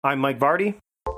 I'm Mike Vardy.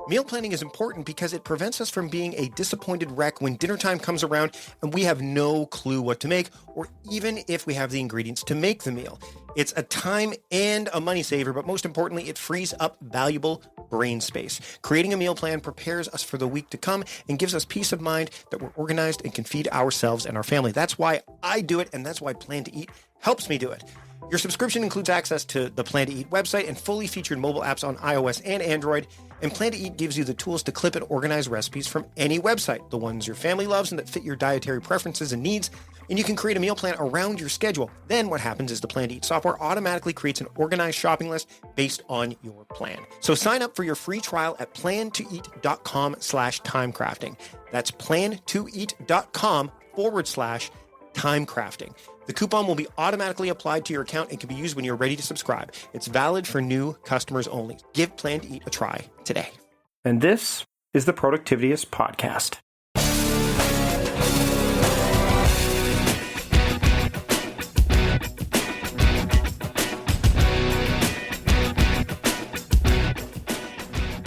Meal planning is important because it prevents us from being a disappointed wreck when dinner time comes around and we have no clue what to make, or even if we have the ingredients to make the meal. It's a time and a money saver, but most importantly, it frees up valuable brain space. Creating a meal plan prepares us for the week to come and gives us peace of mind that we're organized and can feed ourselves and our family. That's why I do it, and that's why Plan to Eat helps me do it. Your subscription includes access to the Plan to Eat website and fully featured mobile apps on iOS and Android. And Plan to Eat gives you the tools to clip and organize recipes from any website, the ones your family loves and that fit your dietary preferences and needs. And you can create a meal plan around your schedule. Then what happens is the Plan to Eat software automatically creates an organized shopping list based on your plan. So sign up for your free trial at plantoeat.com/timecrafting. That's plantoeat.com/timecrafting. The coupon will be automatically applied to your account and can be used when you're ready to subscribe. It's valid for new customers only. Give Plan to Eat a try today. And this is the Productivityist podcast.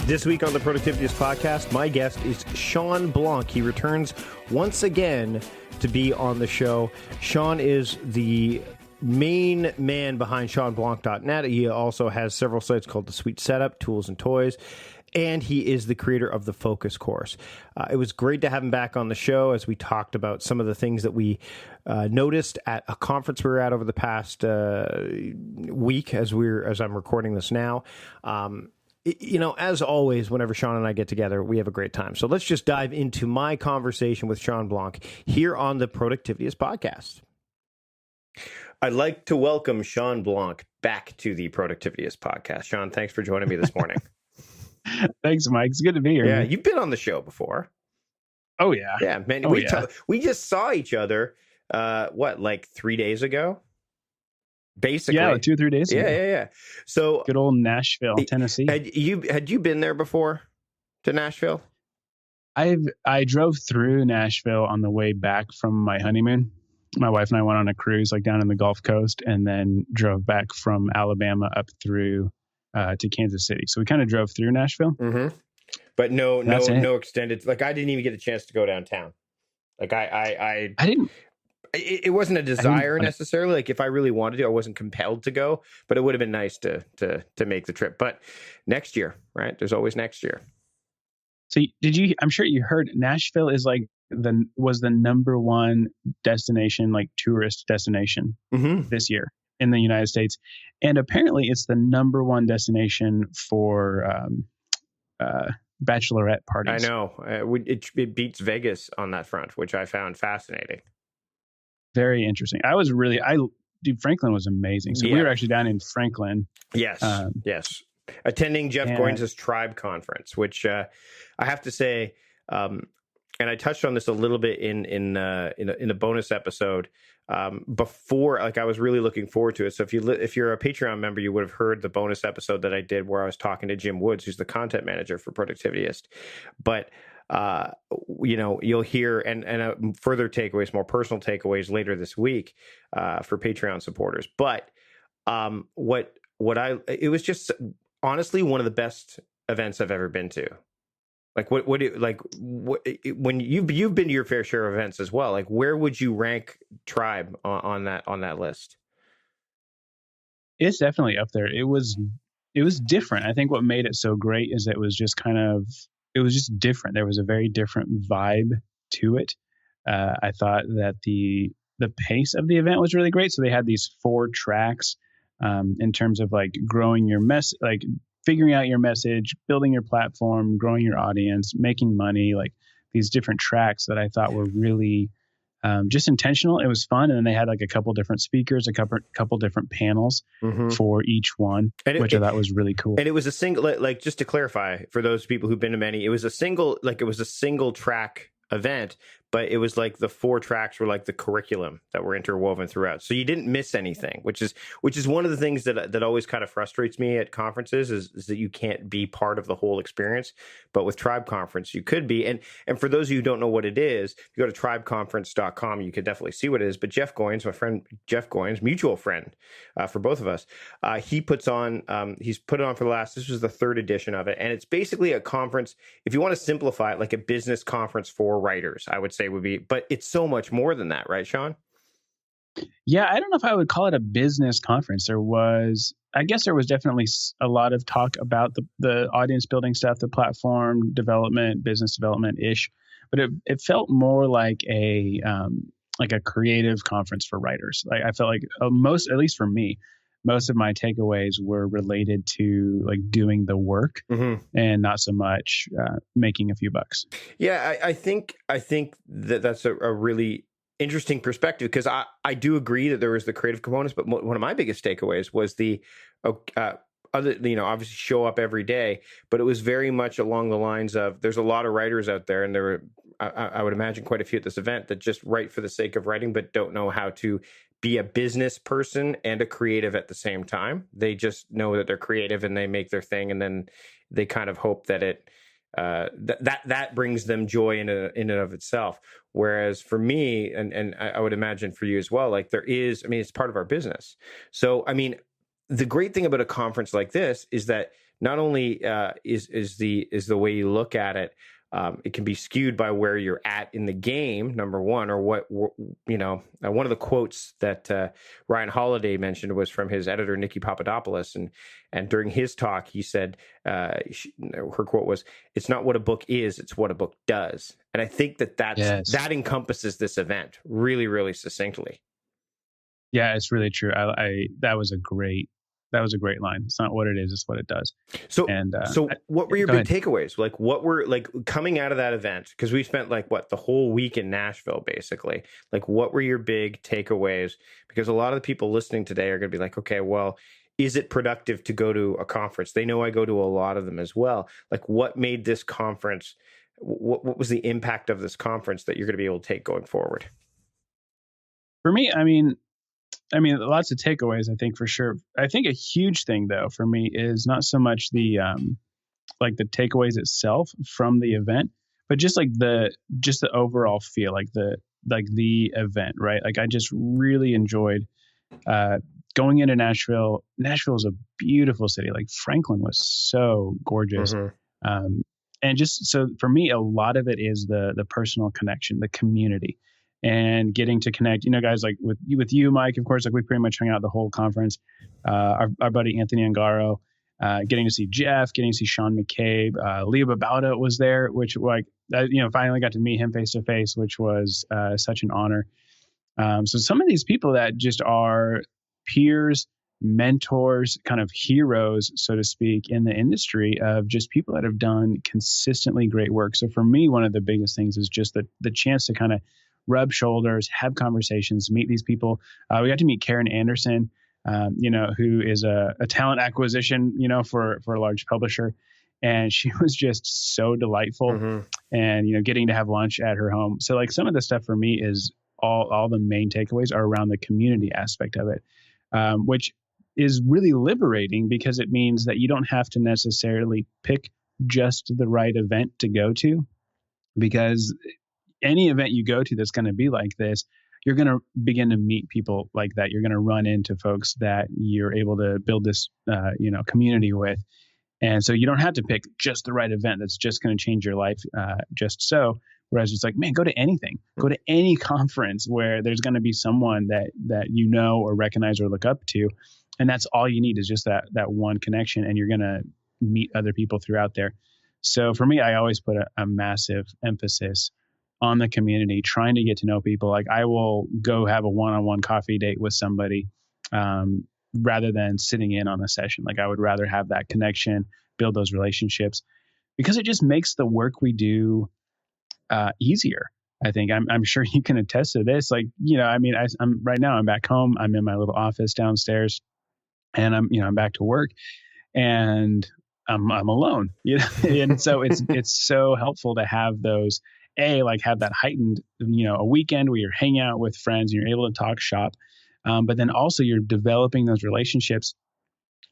This week on the Productivityist podcast, my guest is Shawn Blanc. He returns once again to be on the show. Shawn is the main man behind ShawnBlanc.net. He also has several sites called The Sweet Setup, Tools and Toys, and he is the creator of the Focus course. It was great to have him back on the show as we talked about some of the things that we noticed at a conference we were at over the past week as I'm recording this now. You know, as always, whenever Shawn and I get together, we have a great time. So let's just dive into my conversation with Shawn Blanc here on the Productivityist podcast. I'd like to welcome Shawn Blanc back to the Productivityist podcast. Shawn, thanks for joining me this morning. Thanks, Mike. It's good to be here. Yeah, you've been on the show before. Oh, yeah. Yeah, man. We just saw each other, like 3 days ago? Basically, yeah, 2 or 3 days ago. Yeah. So good old Nashville, Tennessee. Had you been there before to Nashville? I drove through Nashville on the way back from my honeymoon. My wife and I went on a cruise like down in the Gulf Coast, and then drove back from Alabama up through to Kansas City. So we kind of drove through Nashville, but no extended. Like I didn't even get a chance to go downtown. Like I didn't. It wasn't a desire necessarily. Like if I really wanted to, I wasn't compelled to go, but it would have been nice to make the trip. But next year, right? There's always next year. So did you, I'm sure you heard Nashville is was the number one destination, like tourist destination this year in the United States. And apparently it's the number one destination for bachelorette parties. I know. It beats Vegas on that front, which I found fascinating. Very interesting. Franklin was amazing. So we were actually down in Franklin. Yes. Yes. Attending Jeff Goins' Tribe conference, which I have to say, and I touched on this a little bit in a bonus episode before. Like I was really looking forward to it. So if you're a Patreon member, you would have heard the bonus episode that I did where I was talking to Jim Woods, who's the content manager for Productivityist. But you'll hear and further takeaways, more personal takeaways later this week for Patreon supporters. But it was just honestly one of the best events I've ever been to. Like when you've been to your fair share of events as well, like where would you rank Tribe on that list? It's definitely up there. It was different. I think what made it so great is it was just different. There was a very different vibe to it. I thought that the pace of the event was really great. So they had these 4 tracks in terms of like growing your figuring out your message, building your platform, growing your audience, making money, like these different tracks that I thought were really just intentional. It was fun. And then they had like a couple different speakers, a couple different panels for each one, which I thought was really cool. And it was a single, like just to clarify for those people who've been to many, it was a single track event, but it was like the 4 tracks were like the curriculum that were interwoven throughout. So you didn't miss anything, which is one of the things that always kind of frustrates me at conferences is that you can't be part of the whole experience. But with Tribe Conference, you could be. And for those of you who don't know what it is, if you go to tribeconference.com, you could definitely see what it is. But Jeff Goins, my friend Jeff Goins, mutual friend for both of us, he puts on, he's put it on for this was the 3rd edition of it. And it's basically a conference, if you want to simplify it, like a business conference for writers, I would say would be, but it's so much more than that, right, Shawn? Yeah, I don't know if I would call it a business conference. I guess there was definitely a lot of talk about the audience building stuff, the platform development, business development ish, but it felt more like a creative conference for writers. Like I felt like at least for me, most of my takeaways were related to like doing the work and not so much making a few bucks. Yeah, I think that's a really interesting perspective, because I do agree that there was the creative components, but one of my biggest takeaways was the obviously show up every day, but it was very much along the lines of there's a lot of writers out there, and there were I would imagine quite a few at this event that just write for the sake of writing, but don't know how to be a business person and a creative at the same time. They just know that they're creative and they make their thing, and then they kind of hope that it that brings them joy in and of itself. Whereas for me, and I would imagine for you as well, like it's part of our business. So, the great thing about a conference like this is that not only is the way you look at it, it can be skewed by where you're at in the game, number one, or one of the quotes that Ryan Holiday mentioned was from his editor, Nikki Papadopoulos. And during his talk, he said, her quote was, "It's not what a book is, it's what a book does." And I think that encompasses this event really, really succinctly. Yeah, it's really true. That was a great line. It's not what it is, it's what it does. So what were your big takeaways? Like, what were, like, coming out of that event? Because we spent the whole week in Nashville, basically. Like, what were your big takeaways? Because a lot of the people listening today are going to be like, okay, well, is it productive to go to a conference? They know I go to a lot of them as well. Like, what made this conference? What was the impact of this conference that you're going to be able to take going forward? For me, lots of takeaways, I think, for sure. I think a huge thing, though, for me is not so much the takeaways itself from the event, but just the overall feel, like the event, right? Like, I just really enjoyed going into Nashville. Nashville is a beautiful city. Like, Franklin was so gorgeous. And just so for me, a lot of it is the personal connection, the community. And getting to connect, guys, like with you, Mike, of course, like we pretty much hung out the whole conference. Our buddy Anthony Angaro, getting to see Jeff, getting to see Sean McCabe, Leo Babauta was there, which finally got to meet him face to face, which was such an honor. So some of these people that just are peers, mentors, kind of heroes, so to speak, in the industry of just people that have done consistently great work. So for me, one of the biggest things is just the chance to kind of rub shoulders, have conversations, meet these people. We got to meet Karen Anderson, who is a talent acquisition, for a large publisher. And she was just so delightful and, getting to have lunch at her home. So like some of the stuff for me is all the main takeaways are around the community aspect of it, which is really liberating because it means that you don't have to necessarily pick just the right event to go to, because any event you go to that's going to be like this, you're going to begin to meet people like that. You're going to run into folks that you're able to build this, community with. And so you don't have to pick just the right event that's just going to change your life just so. Whereas it's like, man, go to anything. Go to any conference where there's going to be someone that or recognize or look up to. And that's all you need is just that one connection. And you're going to meet other people throughout there. So for me, I always put a massive emphasis on the community, trying to get to know people. Like, I will go have a one-on-one coffee date with somebody rather than sitting in on a session. Like, I would rather have that connection, build those relationships, because it just makes the work we do easier. I think I'm sure you can attest to this. Like, I'm right now, I'm back home. I'm in my little office downstairs, and I'm back to work, and I'm alone, and so it's so helpful to have those like have that heightened, a weekend where you're hanging out with friends and you're able to talk shop. But then also you're developing those relationships.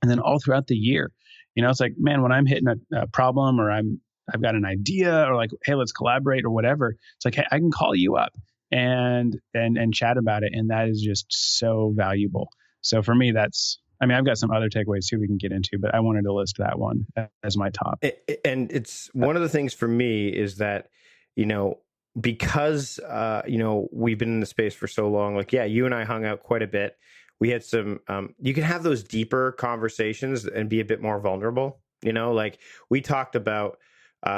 And then all throughout the year, it's like, man, when I'm hitting a problem or I've got an idea or like, hey, let's collaborate or whatever. It's like, hey, I can call you up and chat about it. And that is just so valuable. So for me, I've got some other takeaways too we can get into, but I wanted to list that one as my top. And it's one of the things for me is that, because, we've been in the space for so long, like, yeah, you and I hung out quite a bit. We had some, you can have those deeper conversations and be a bit more vulnerable, like we talked about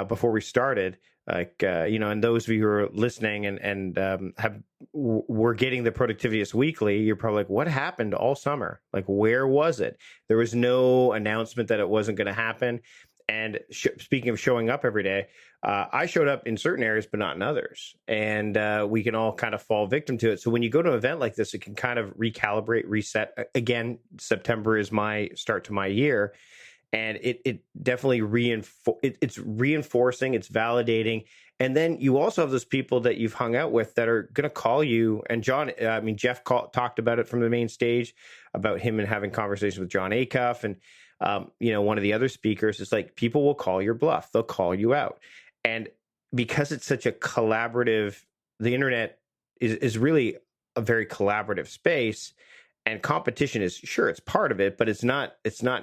before we started, like, and those of you who are listening and we're getting the Productivityist Weekly, you're probably like, what happened all summer? Like, where was it? There was no announcement that it wasn't going to happen. And speaking of showing up every day, I showed up in certain areas, but not in others. And we can all kind of fall victim to it. So when you go to an event like this, it can kind of recalibrate, reset. Again, September is my start to my year. And it definitely it's reinforcing, it's validating. And then you also have those people that you've hung out with that are going to call you. And Jeff talked about it from the main stage, about him and having conversations with John Acuff. And, one of the other speakers is like, people will call your bluff. They'll call you out. And because it's such a collaborative, the internet is really a very collaborative space. And competition is, sure, it's part of it, but it's not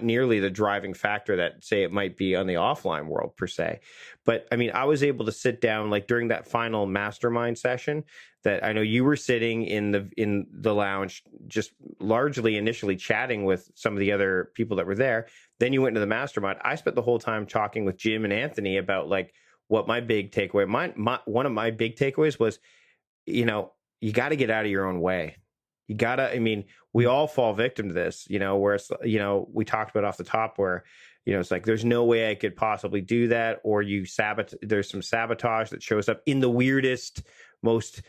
nearly the driving factor that, say, it might be on the offline world per se. But I mean, I was able to sit down like during that final mastermind session that I know you were sitting in the lounge, just largely initially chatting with some of the other people that were there. Then you went into the mastermind. I spent the whole time talking with Jim and Anthony about like what my big takeaway. One of my big takeaways was, you got to get out of your own way. You gotta, we all fall victim to this, where it's, we talked about off the top where, it's like, there's no way I could possibly do that. Or there's some sabotage that shows up in the weirdest, most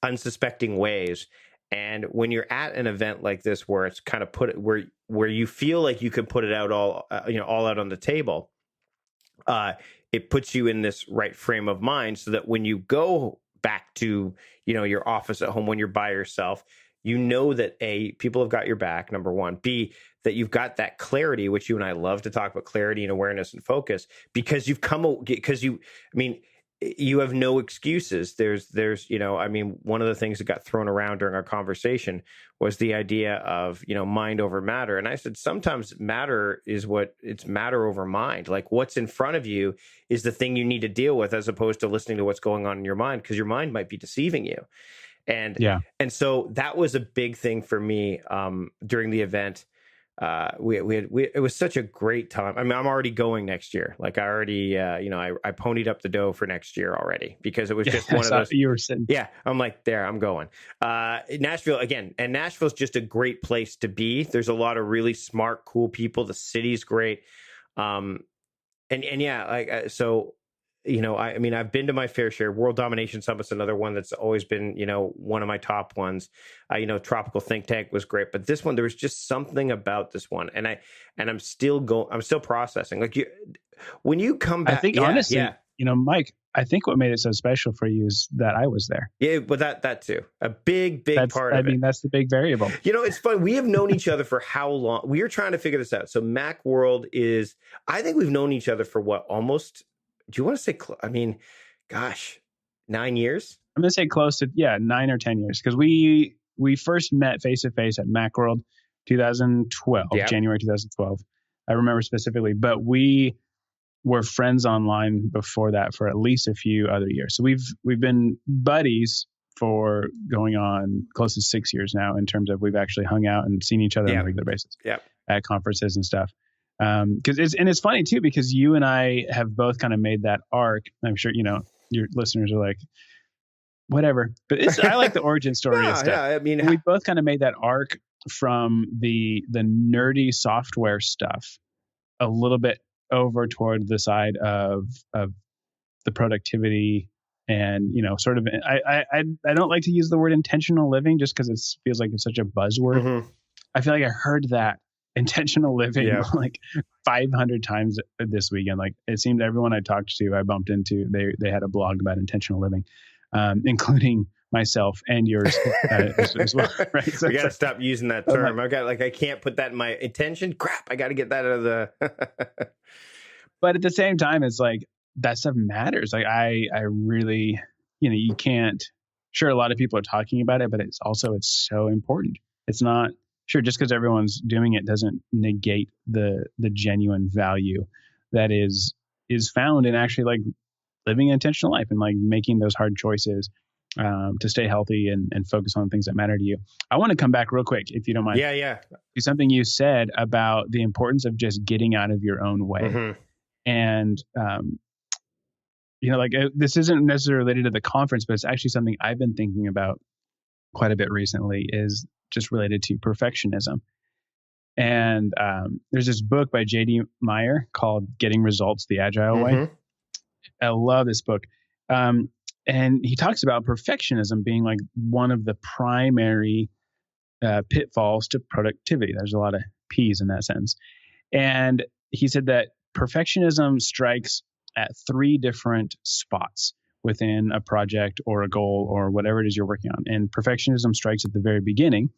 unsuspecting ways. And when you're at an event like this, where it's kind of where you feel like you can put it out all out on the table, it puts you in this right frame of mind so that when you go back to, your office at home, when you're by yourself, that A, people have got your back, number one. B, that you've got that clarity, which you and I love to talk about, clarity and awareness and focus, because you have no excuses. There's, one of the things that got thrown around during our conversation was the idea of, mind over matter. And I said, sometimes matter over mind. Like what's in front of you is the thing you need to deal with, as opposed to listening to what's going on in your mind, because your mind might be deceiving you. And so that was a big thing for me during the event. It was such a great time. I'm already going next year. Like I already, I ponied up the dough for next year already, because it was just one of those. You were sitting. Yeah, I'm like, there, I'm going. Nashville again, and Nashville's just a great place to be. There's a lot of really smart, cool people. The city's great. I've been to my fair share. World Domination Summit's another one that's always been, one of my top ones. Tropical Think Tank was great, but this one, there was just something about this one, and I'm still processing. Like when you come back, I think honestly, Mike, I think what made it so special for you is that I was there. Yeah, but that too, a big part of it. That's the big variable. It's fun. We have known each other for how long? We are trying to figure this out. So Macworld is, I think we've known each other for what, almost. Do you want to say, 9 years? I'm going to say close to, 9 or 10 years. Because we first met face-to-face at Macworld 2012, January 2012. I remember specifically. But we were friends online before that for at least a few other years. So we've been buddies for going on close to 6 years now, in terms of we've actually hung out and seen each other on a regular basis at conferences and stuff. It's funny too, because you and I have both kind of made that arc. I'm sure, your listeners are like, whatever, but I like the origin story and stuff. Yeah, we both kind of made that arc from the nerdy software stuff a little bit over toward the side of the productivity and, sort of, I don't like to use the word intentional living just because it feels like it's such a buzzword. Mm-hmm. I feel like I heard that intentional living like 500 times this weekend. Like it seemed everyone I talked to, I bumped into, they had a blog about intentional living, including myself and yours as well. Right? So we got to stop using that term. I can't put that in my intention. Crap. I got to get that out of the. But at the same time, it's like that stuff matters. Like I really, you can't. Sure, a lot of people are talking about it, but it's so important. It's not. Sure, just because everyone's doing it doesn't negate the genuine value that is found in actually like living an intentional life and like making those hard choices to stay healthy and focus on things that matter to you. I want to come back real quick, if you don't mind. Yeah. To something you said about the importance of just getting out of your own way. Mm-hmm. And, this isn't necessarily related to the conference, but it's actually something I've been thinking about quite a bit recently, is just related to perfectionism. And there's this book by J.D. Meier called Getting Results the Agile Way. I love this book. And he talks about perfectionism being like one of the primary pitfalls to productivity. There's a lot of P's in that sentence. And he said that perfectionism strikes at 3 different spots within a project or a goal or whatever it is you're working on. And perfectionism strikes at the very beginning,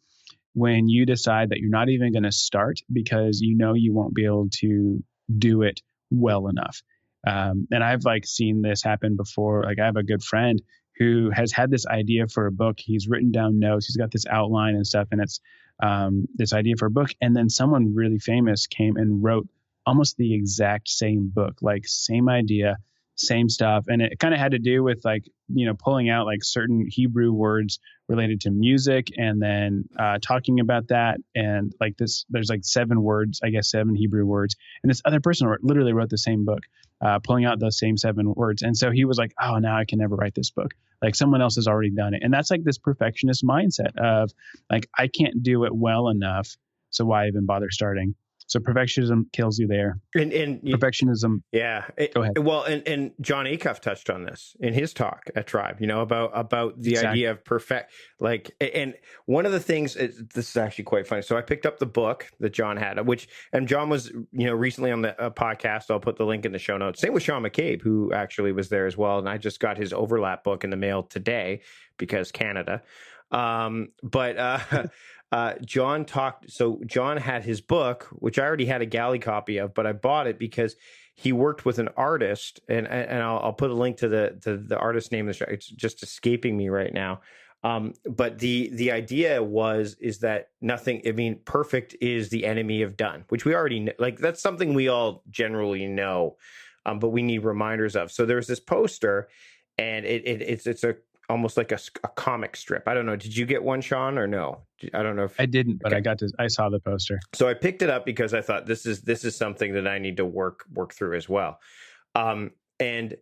when you decide that you're not even going to start because you won't be able to do it well enough. And I've seen this happen before. Like I have a good friend who has had this idea for a book. He's written down notes. He's got this outline and stuff, and it's this idea for a book. And then someone really famous came and wrote almost the exact same book, like same idea, same stuff. And it kind of had to do with pulling out like certain Hebrew words related to music and then talking about that. And there's 7 words, I guess 7 Hebrew words. And this other person literally wrote the same book, pulling out those same 7 words. And so he was like, oh, now I can never write this book. Like someone else has already done it. And that's like this perfectionist mindset of like, I can't do it well enough, so why even bother starting? So perfectionism kills you there. And perfectionism. Yeah. Go ahead. Well, and John Acuff touched on this in his talk at Tribe, about the idea of perfect, and one of the things, this is actually quite funny. So I picked up the book that John had, and John was, recently on the podcast. I'll put the link in the show notes. Same with Shawn McCabe, who actually was there as well. And I just got his overlap book in the mail today because Canada. John talked. So John had his book, which I already had a galley copy of, but I bought it because he worked with an artist, and I'll put a link to the artist name. It's just escaping me right now. But the idea is that perfect is the enemy of done, which we already know. Like that's something we all generally know, but we need reminders of. So there's this poster, and it's almost like a comic strip. I don't know. Did you get one, Shawn, or no? I don't know if I didn't, but okay. I saw the poster. So I picked it up because I thought this is something that I need to work through as well. And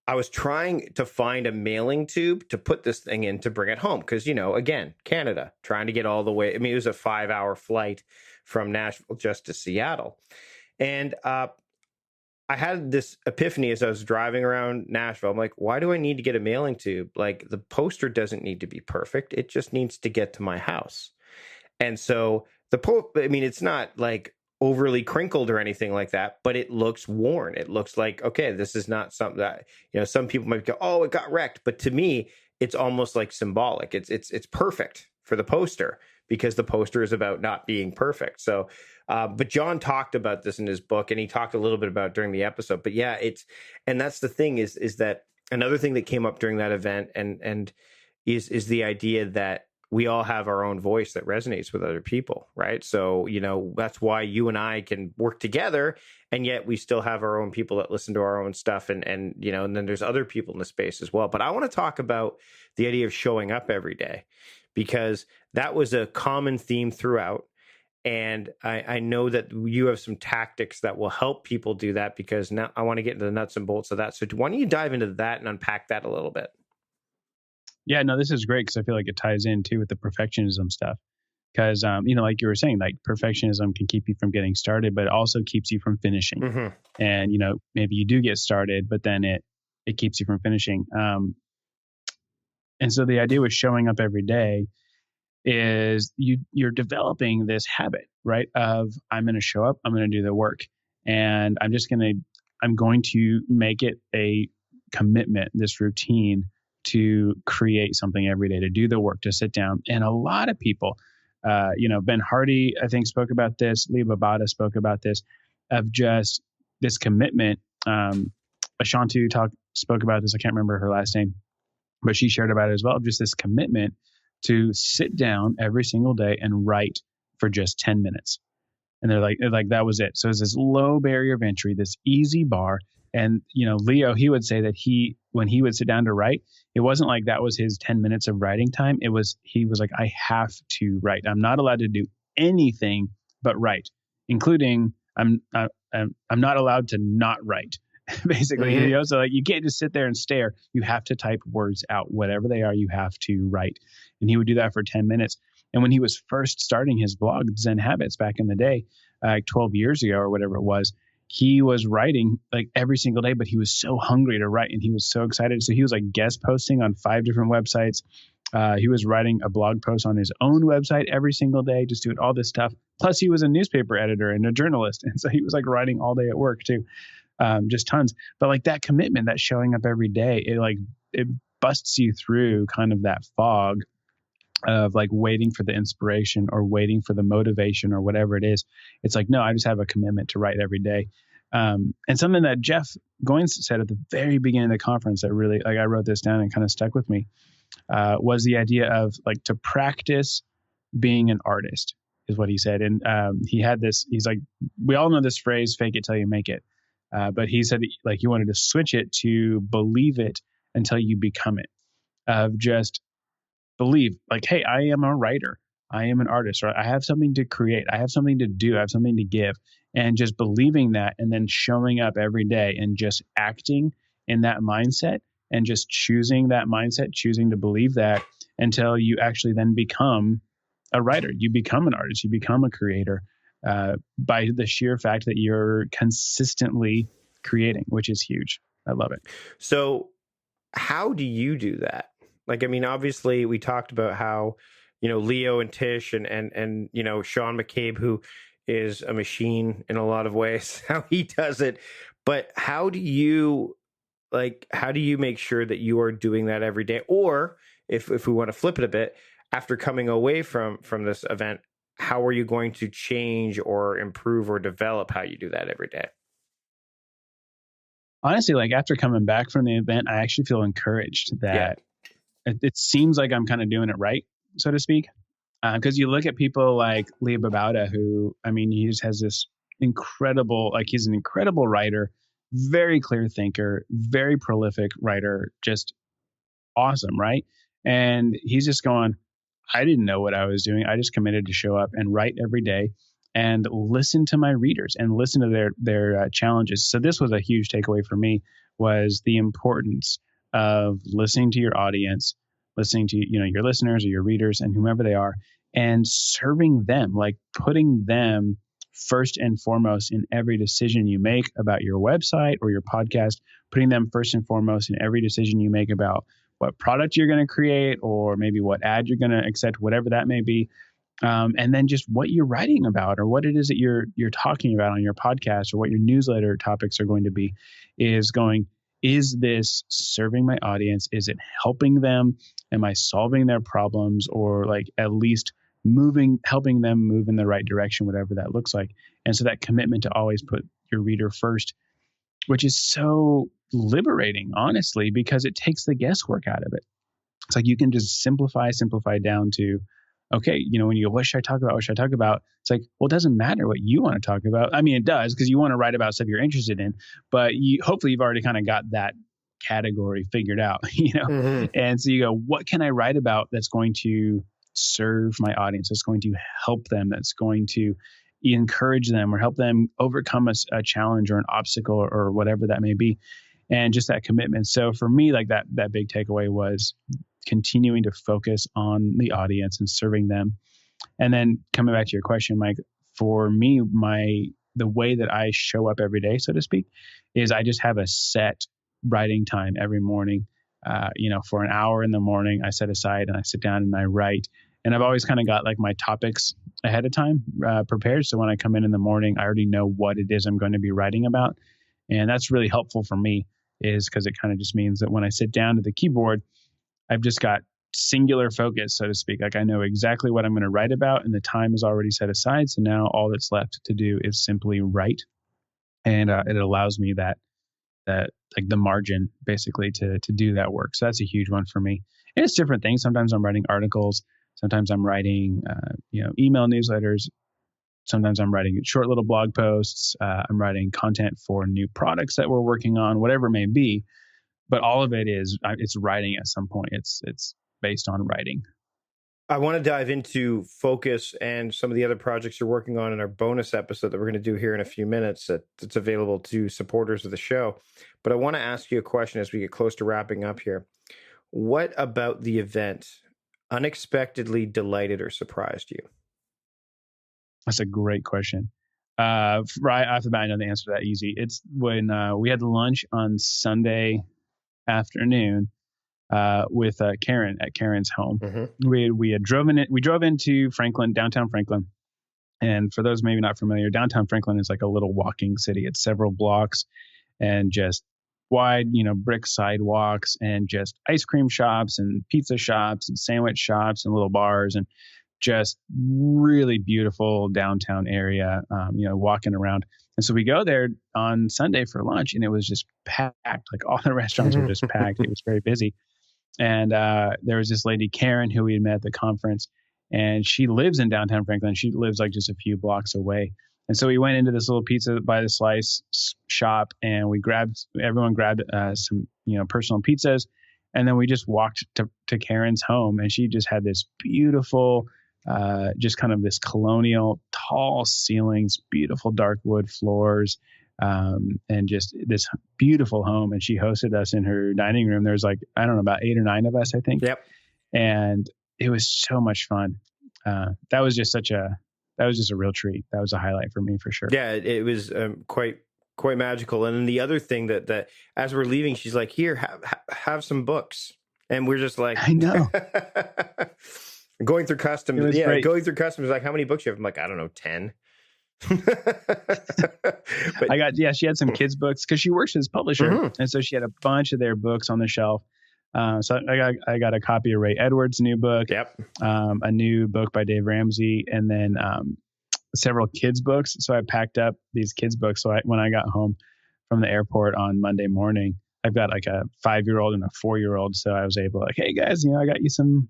I was trying to find a mailing tube to put this thing in to bring it home. Cause again, Canada, trying to get all the way. It was a 5-hour flight from Nashville just to Seattle. And, I had this epiphany as I was driving around Nashville. I'm like, why do I need to get a mailing tube? Like the poster doesn't need to be perfect. It just needs to get to my house. And so it's not like overly crinkled or anything like that, but it looks worn. It looks like, okay, this is not something that, some people might go, oh, it got wrecked. But to me, it's almost like symbolic. It's perfect for the poster because the poster is about not being perfect. So, but John talked about this in his book, and he talked a little bit about it during the episode. But yeah, and that's the thing is that another thing that came up during that event and is the idea that we all have our own voice that resonates with other people, right? So, that's why you and I can work together, and yet we still have our own people that listen to our own stuff, and then there's other people in the space as well. But I want to talk about the idea of showing up every day, because that was a common theme throughout. And I know that you have some tactics that will help people do that, because now I want to get into the nuts and bolts of that. So why don't you dive into that and unpack that a little bit? Yeah, no, this is great because I feel like it ties in too with the perfectionism stuff. Because, like you were saying, like perfectionism can keep you from getting started, but it also keeps you from finishing. Mm-hmm. And, maybe you do get started, but then it keeps you from finishing. And so the idea with showing up every day is you're developing this habit, right? Of I'm going to show up, I'm going to do the work, and I'm going to make it a commitment, this routine to create something every day, to do the work, to sit down. And a lot of people, Ben Hardy, I think, spoke about this. Lee Babada spoke about this, of just this commitment. Ashantu spoke about this. I can't remember her last name, but she shared about it as well. Just this commitment to sit down every single day and write for just 10 minutes. And they're like, that was it. So it's this low barrier of entry, this easy bar. And, Leo, he would say that when he would sit down to write, it wasn't like that was his 10 minutes of writing time. He was like, I have to write. I'm not allowed to do anything but write, including I'm not allowed to not write. Basically, Mm-hmm. so like you can't just sit there and stare. You have to type words out, whatever they are. You have to write, and he would do that for 10 minutes. And when he was first starting his blog, Zen Habits, back in the day, like 12 years ago or whatever it was, he was writing like every single day. But he was so hungry to write, and he was so excited. So he was like guest posting on 5 different websites. He was writing a blog post on his own website every single day, just doing all this stuff. Plus, he was a newspaper editor and a journalist, and so he was like writing all day at work too. Just tons. But like that commitment, that showing up every day, it busts you through kind of that fog of like waiting for the inspiration or waiting for the motivation or whatever it is. It's like, no, I just have a commitment to write every day. And something that Jeff Goins said at the very beginning of the conference that really, like, I wrote this down and kind of stuck with me, was the idea of like to practice being an artist, is what he said. And he had this, he's like, we all know this phrase, fake it till you make it. But he said like he wanted to switch it to believe it until you become it. Just believe like, hey, I am a writer. I am an artist, right? I have something to create. I have something to do. I have something to give. And just believing that, and then showing up every day and just acting in that mindset, and just choosing that mindset, choosing to believe that, until you actually then become a writer. You become an artist. You become a creator. By the sheer fact that you're consistently creating, which is huge. I love it. So how do you do that? Like, I mean, obviously we talked about how, Leo and Tish and Shawn McCabe, who is a machine in a lot of ways, how he does it. But how do you make sure that you are doing that every day? Or if we want to flip it a bit, after coming away from this event, how are you going to change or improve or develop how you do that every day? Honestly, like after coming back from the event, I actually feel encouraged that it seems like I'm kind of doing it right, so to speak. Because you look at people like Lee Babauta, who, I mean, he just has this incredible, like he's an incredible writer, very clear thinker, very prolific writer, just awesome, right? And he's just going, I didn't know what I was doing. I just committed to show up and write every day and listen to my readers and listen to their challenges. So this was a huge takeaway for me, was the importance of listening to your audience, listening to, your listeners or your readers and whomever they are, and serving them, like putting them first and foremost in every decision you make about your website or your podcast, putting them first and foremost in every decision you make about what product you're going to create, or maybe what ad you're going to accept, whatever that may be. And then just what you're writing about, or what it is that you're talking about on your podcast, or what your newsletter topics are going to be, is this serving my audience? Is it helping them? Am I solving their problems, or like at least helping them move in the right direction, whatever that looks like? And so that commitment to always put your reader first, which is so liberating, honestly, because it takes the guesswork out of it. It's like you can just simplify down to, okay, when you go, what should I talk about? What should I talk about? It's like, well, it doesn't matter what you want to talk about. I mean, it does, because you want to write about stuff you're interested in, but hopefully you've already kind of got that category figured out, Mm-hmm. And so you go, what can I write about that's going to serve my audience, that's going to help them, that's going to encourage them or help them overcome a challenge or an obstacle or whatever that may be. And just that commitment. So for me, like that big takeaway was continuing to focus on the audience and serving them. And then coming back to your question, Mike, for me, the way that I show up every day, so to speak, is I just have a set writing time every morning. For an hour in the morning, I set aside and I sit down and I write. And I've always kind of got like my topics ahead of time prepared. So when I come in the morning, I already know what it is I'm going to be writing about. And that's really helpful for me, is because it kind of just means that when I sit down to the keyboard, I've just got singular focus, so to speak. Like I know exactly what I'm going to write about and the time is already set aside. So now all that's left to do is simply write. And it allows me that like the margin basically to do that work. So that's a huge one for me. And it's different things. Sometimes I'm writing articles. Sometimes I'm writing, email newsletters. Sometimes I'm writing short little blog posts. I'm writing content for new products that we're working on, whatever it may be. But all of it it's writing at some point. It's based on writing. I want to dive into Focus and some of the other projects you're working on in our bonus episode that we're going to do here in a few minutes. That's available to supporters of the show. But I want to ask you a question as we get close to wrapping up here. What about the event unexpectedly delighted or surprised you? That's a great question. Right off the bat, I know the answer to that easy. It's when we had lunch on Sunday afternoon with Karen at Karen's home. Mm-hmm. We drove into Franklin, downtown Franklin. And for those maybe not familiar, downtown Franklin is like a little walking city. It's several blocks and just wide, brick sidewalks and just ice cream shops and pizza shops and sandwich shops and little bars and just really beautiful downtown area, walking around. And so we go there on Sunday for lunch and it was just packed. Like all the restaurants were just packed. It was very busy. And there was this lady, Karen, who we had met at the conference, and she lives in downtown Franklin. She lives like just a few blocks away. And so we went into this little pizza by the slice shop and everyone grabbed some, personal pizzas. And then we just walked to Karen's home, and she just had this beautiful, just kind of this colonial, tall ceilings, beautiful dark wood floors, and just this beautiful home. And she hosted us in her dining room. There's like, I don't know, about 8 or 9 of us, I think. Yep. And it was so much fun. That was just a real treat. That was a highlight for me for sure. Yeah, it was quite magical. And then the other thing that as we're leaving, she's like, "Here, have some books," and we're just like, "I know." Going through customs, great. Going through customs, like, how many books you have? I'm like, I don't know, 10. But she had some kids' books because she works as a publisher, and so she had a bunch of their books on the shelf. So I got a copy of Ray Edwards' new book, a new book by Dave Ramsey, and then several kids' books. So I packed up these kids' books. So when I got home from the airport on Monday morning, I've got like a 5-year-old and a 4-year-old. So I was able to hey guys, I got you some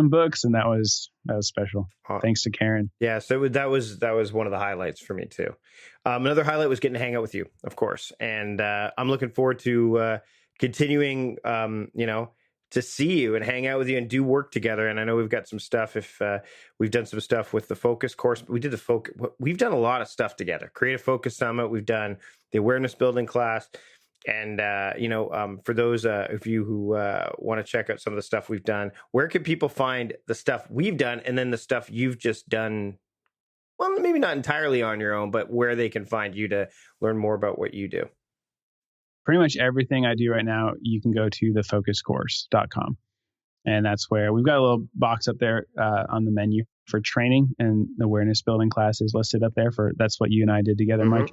books, and that was special. Thanks to Karen. Yeah, so that was one of the highlights for me too. Another highlight was getting to hang out with you, of course, and I'm looking forward to continuing, to see you and hang out with you and do work together. And I know we've got some stuff. If we've done some stuff with the Focus course, we did we've done a lot of stuff together. Creative Focus Summit. We've done the awareness building class. And, for those of you who want to check out some of the stuff we've done, where can people find the stuff we've done and then the stuff you've just done? Well, maybe not entirely on your own, but where they can find you to learn more about what you do. Pretty much everything I do right now, you can go to thefocuscourse.com. And that's where we've got a little box up there on the menu for training, and the awareness building class is listed up there that's what you and I did together, Mike.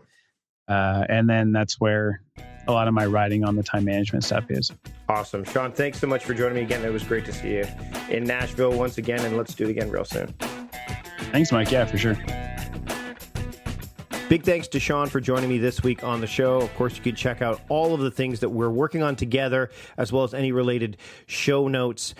And then that's where a lot of my writing on the time management stuff is. Awesome. Shawn, thanks so much for joining me again. It was great to see you in Nashville once again, and let's do it again real soon. Thanks, Mike. Yeah, for sure. Big thanks to Shawn for joining me this week on the show. Of course, you can check out all of the things that we're working on together, as well as any related show notes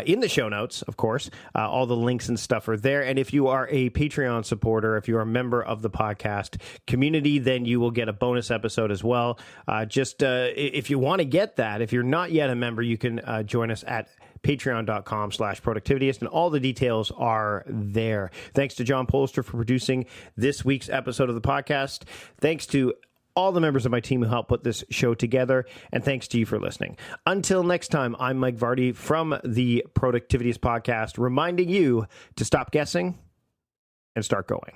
in the show notes, of course. All the links and stuff are there. And if you are a Patreon supporter, if you're a member of the podcast community, then you will get a bonus episode as well. If you want to get that, if you're not yet a member, you can join us at patreon.com/productivityist, and all the details are there. Thanks to John Polster for producing this week's episode of the podcast. Thanks to all the members of my team who helped put this show together, and thanks to you for listening. Until next time, I'm Mike Vardy from the Productivityist podcast, reminding you to stop guessing and start going.